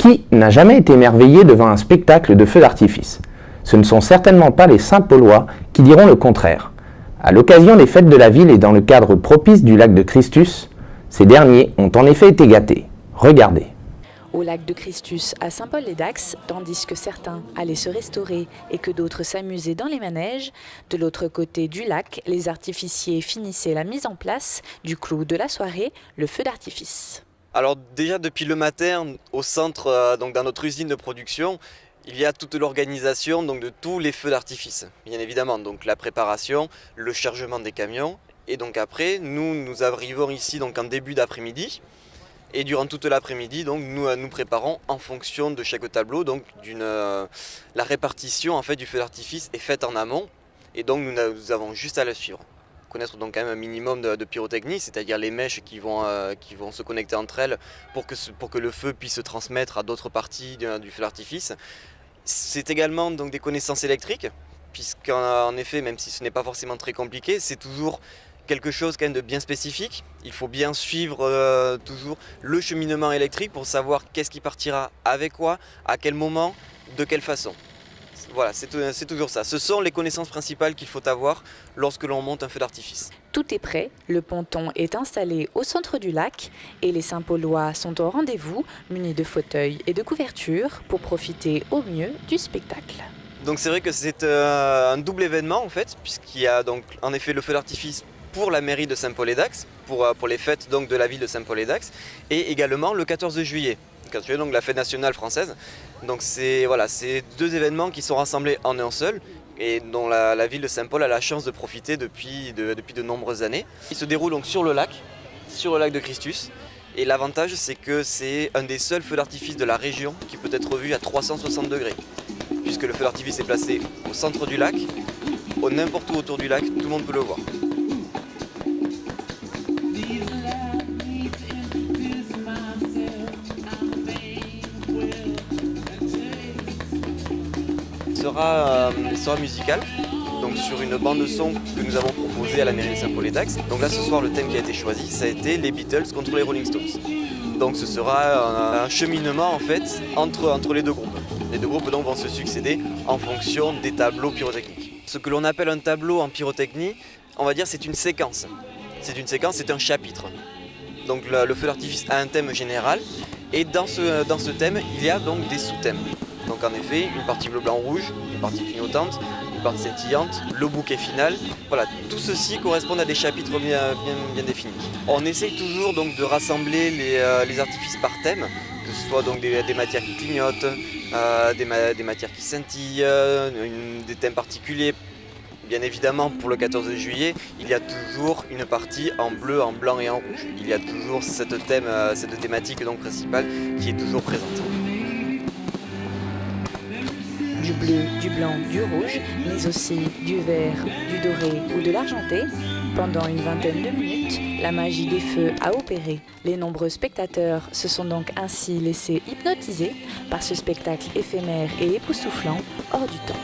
Qui n'a jamais été émerveillé devant un spectacle de feux d'artifice ? Ce ne sont certainement pas les Saint-Paulois qui diront le contraire. À l'occasion des fêtes de la ville et dans le cadre propice du lac de Christus, ces derniers ont en effet été gâtés. Regardez. Au lac de Christus à Saint-Paul-les-Dax, tandis que certains allaient se restaurer et que d'autres s'amusaient dans les manèges, de l'autre côté du lac, les artificiers finissaient la mise en place du clou de la soirée, le feu d'artifice. Alors déjà depuis le matin, au centre, donc dans notre usine de production, il y a toute l'organisation donc, de tous les feux d'artifice, bien évidemment. Donc la préparation, le chargement des camions, et donc après, nous arrivons ici donc, en début d'après-midi. Et durant toute l'après-midi, donc, nous préparons en fonction de chaque tableau. Donc, la répartition en fait, du feu d'artifice est faite en amont. Et donc nous avons juste à la suivre. Connaître donc quand même un minimum de pyrotechnie, c'est-à-dire les mèches qui vont se connecter entre elles pour que le feu puisse se transmettre à d'autres parties du feu d'artifice. C'est également donc, des connaissances électriques, puisqu'en effet, même si ce n'est pas forcément très compliqué, c'est toujours quelque chose quand même de bien spécifique. Il faut bien suivre toujours le cheminement électrique pour savoir qu'est-ce qui partira avec quoi, à quel moment, de quelle façon. Voilà, c'est toujours ça. Ce sont les connaissances principales qu'il faut avoir lorsque l'on monte un feu d'artifice. Tout est prêt, le ponton est installé au centre du lac et les Saint-Paulois sont au rendez-vous, munis de fauteuils et de couvertures pour profiter au mieux du spectacle. Donc c'est vrai que c'est un double événement en fait, puisqu'il y a donc en effet le feu d'artifice pour la mairie de Saint-Paul-les-Dax, pour les fêtes donc, de la ville de Saint-Paul-les-Dax, et également le 14 juillet. Le 14 juillet, donc la fête nationale française. Donc c'est deux événements qui sont rassemblés en un seul, et dont la ville de Saint-Paul a la chance de profiter depuis de nombreuses années. Il se déroule donc sur le lac de Christus, et l'avantage c'est que c'est un des seuls feux d'artifice de la région qui peut être vu à 360 degrés, puisque le feu d'artifice est placé au centre du lac, n'importe où autour du lac, tout le monde peut le voir. Sera musical, donc sur une bande de son que nous avons proposée à la mairie de Saint-Paul-les-Dax. Donc là ce soir le thème qui a été choisi, ça a été les Beatles contre les Rolling Stones. Donc ce sera un cheminement en fait entre les deux groupes. Les deux groupes donc vont se succéder en fonction des tableaux pyrotechniques. Ce que l'on appelle un tableau en pyrotechnie, on va dire c'est une séquence. C'est un chapitre. Donc le feu d'artifice a un thème général et dans ce thème il y a donc des sous-thèmes. Donc en effet, une partie bleu, blanc, rouge, une partie clignotante, une partie scintillante, le bouquet final. Voilà, tout ceci correspond à des chapitres bien définis. On essaye toujours donc de rassembler les artifices par thème, que ce soit donc des matières qui clignotent, des matières qui scintillent, des thèmes particuliers. Bien évidemment, pour le 14 juillet, il y a toujours une partie en bleu, en blanc et en rouge. Il y a toujours cette thématique donc principale qui est toujours présente. Du bleu, du blanc, du rouge, mais aussi du vert, du doré ou de l'argenté. Pendant une vingtaine de minutes, la magie des feux a opéré. Les nombreux spectateurs se sont donc ainsi laissés hypnotiser par ce spectacle éphémère et époustouflant hors du temps.